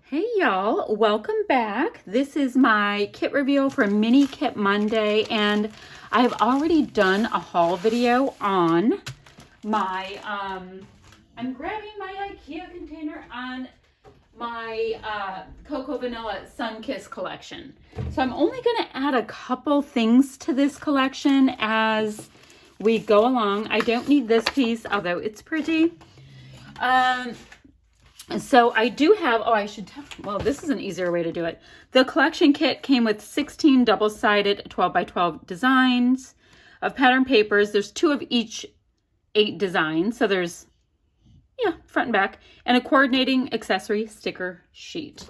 Hey y'all, welcome back. This is my kit reveal for Mini Kit Monday, and I've already done a haul video on my, I'm grabbing my IKEA container on my Cocoa Vanilla Sunkissed collection. So I'm only going to add a couple things to this collection as we go along. I don't need this piece, although it's pretty. So I do have, well, this is an easier way to do it. The collection kit came with 16 double-sided 12 by 12 designs of pattern papers. There's 2 of each 8 designs. So there's, front and back, and a coordinating accessory sticker sheet.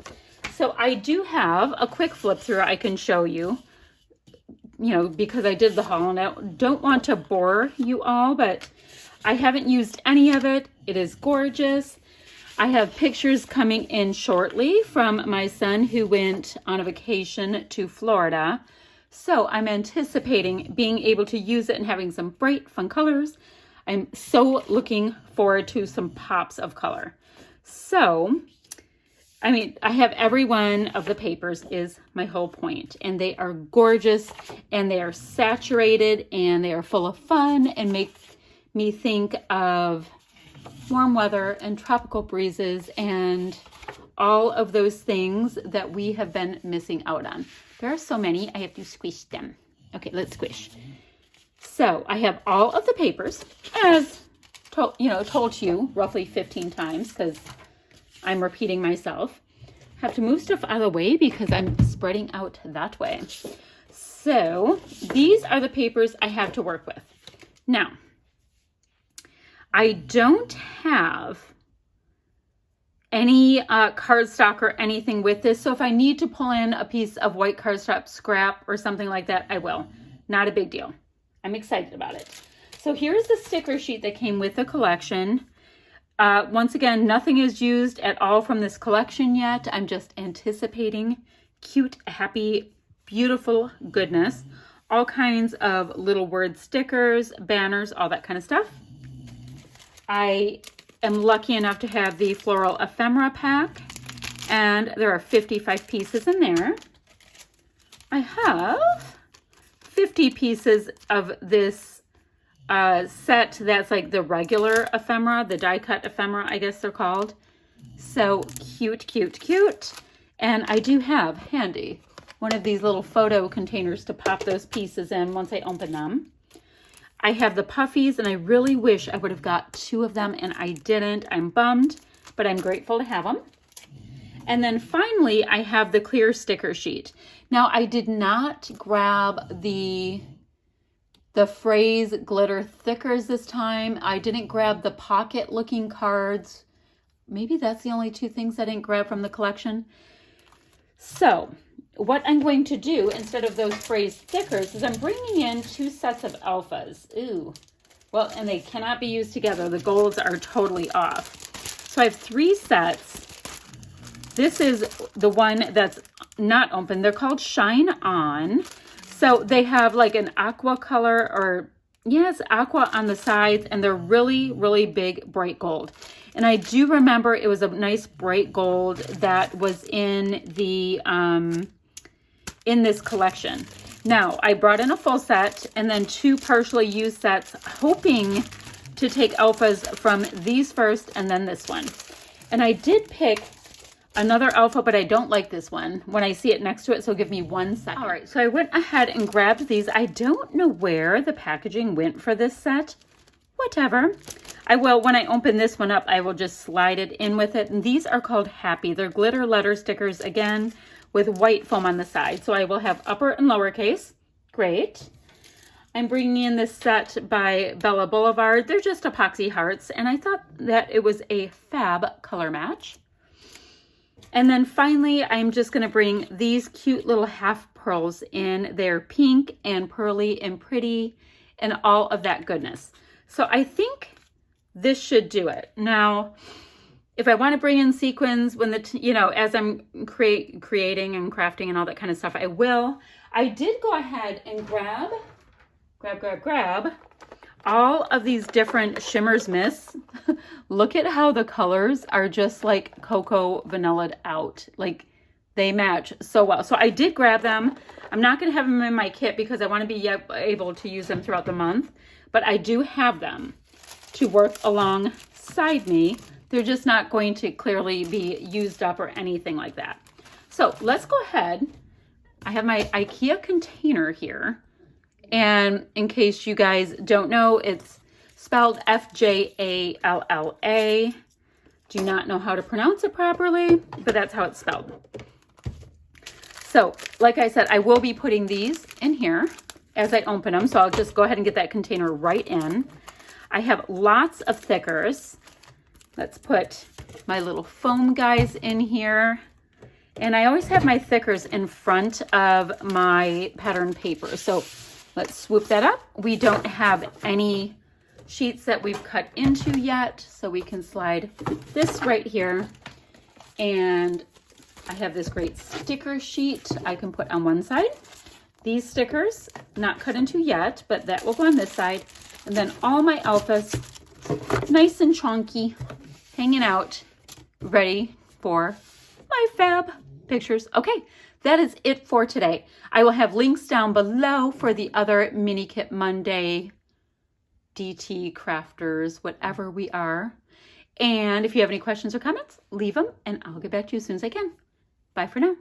So I do have a quick flip through I can show you, because I did the haul and I don't want to bore you all, but I haven't used any of it. It is gorgeous. I have pictures coming in shortly from my son who went on a vacation to Florida. So I'm anticipating being able to use it and having some bright, fun colors. I'm so looking forward to some pops of color. So, I have every one of the papers is my whole point. And they are gorgeous and they are saturated and they are full of fun and make me think of warm weather and tropical breezes and all of those things that we have been missing out on. There are so many, I have to squish them. Okay, let's squish. So I have all of the papers, as told you roughly 15 times because I'm repeating myself. Have to move stuff out of the way because I'm spreading out that way. So these are the papers I have to work with. Now, I don't have any cardstock or anything with this. So if I need to pull in a piece of white cardstock scrap or something like that, I will. Not a big deal. I'm excited about it. So here's the sticker sheet that came with the collection. Once again, nothing is used at all from this collection yet. I'm just anticipating cute, happy, beautiful goodness. All kinds of little word stickers, banners, all that kind of stuff. I am lucky enough to have the floral ephemera pack, and there are 55 pieces in there. I have 50 pieces of this set that's like the regular ephemera, the die cut ephemera, I guess they're called. So cute, cute, cute. And I do have handy one of these little photo containers to pop those pieces in once I open them. I have the puffies, and I really wish I would have got 2 of them, and I didn't. I'm bummed, but I'm grateful to have them. And then finally, I have the clear sticker sheet. Now, I did not grab the phrase glitter thickers this time. I didn't grab the pocket-looking cards. Maybe that's the only 2 things I didn't grab from the collection. So what I'm going to do instead of those phrase stickers is I'm bringing in 2 sets of alphas. Ooh. Well, and they cannot be used together. The golds are totally off. So I have 3 sets. This is the one that's not open. They're called Shine On. So they have like an aqua color, or yes, aqua on the sides, and they're really, really big, bright gold. And I do remember it was a nice bright gold that was in the in this collection. Now, I brought in a full set and then 2 partially used sets, hoping to take alphas from these first and then this one. And I did pick another alpha, but I don't like this one when I see it next to it, so give me 1 second. All right, so I went ahead and grabbed these. I don't know where the packaging went for this set. Whatever. I will, when I open this one up, I will just slide it in with it. And these are called Happy. They're glitter letter stickers, again, with white foam on the side. So I will have upper and lowercase. Great. I'm bringing in this set by Bella Boulevard. They're just epoxy hearts, and I thought that it was a fab color match. And then finally, I'm just going to bring these cute little half pearls in. They're pink and pearly and pretty and all of that goodness. So I think this should do it. Now, if I want to bring in sequins when as I'm creating and crafting and all that kind of stuff, I will. I did go ahead and grab all of these different shimmers mists. Look at how the colors are just like cocoa vanillaed out. Like they match so well. So I did grab them. I'm not going to have them in my kit because I want to be able to use them throughout the month. But I do have them to work alongside me. They're just not going to clearly be used up or anything like that. So let's go ahead. I have my IKEA container here. And in case you guys don't know, it's spelled F-J-A-L-L-A. Do not know how to pronounce it properly, but that's how it's spelled. So, like I said, I will be putting these in here as I open them. So I'll just go ahead and get that container right in. I have lots of thickers. Let's put my little foam guys in here. And I always have my thickers in front of my pattern paper. So let's swoop that up. We don't have any sheets that we've cut into yet, so we can slide this right here. And I have this great sticker sheet I can put on one side. These stickers, not cut into yet, but that will go on this side. And then all my alphas, nice and chunky, hanging out, ready for my fab pictures. Okay, that is it for today. I will have links down below for the other Mini Kit Monday, DT crafters, whatever we are. And if you have any questions or comments, leave them and I'll get back to you as soon as I can. Bye for now.